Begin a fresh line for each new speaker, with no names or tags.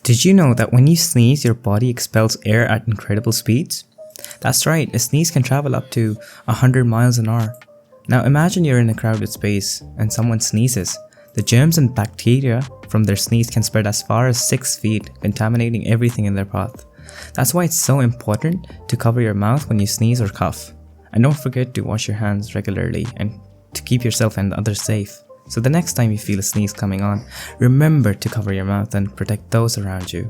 Did you know that when you sneeze, your body expels air at incredible speeds? That's right, a sneeze can travel up to 100 miles an hour. Now imagine you're in a crowded space and someone sneezes. The germs and bacteria from their sneeze can spread as far as 6 feet, contaminating everything in their path. That's why it's so important to cover your mouth when you sneeze or cough. And don't forget to wash your hands regularly and to keep yourself and others safe. So the next time you feel a sneeze coming on, remember to cover your mouth and protect those around you.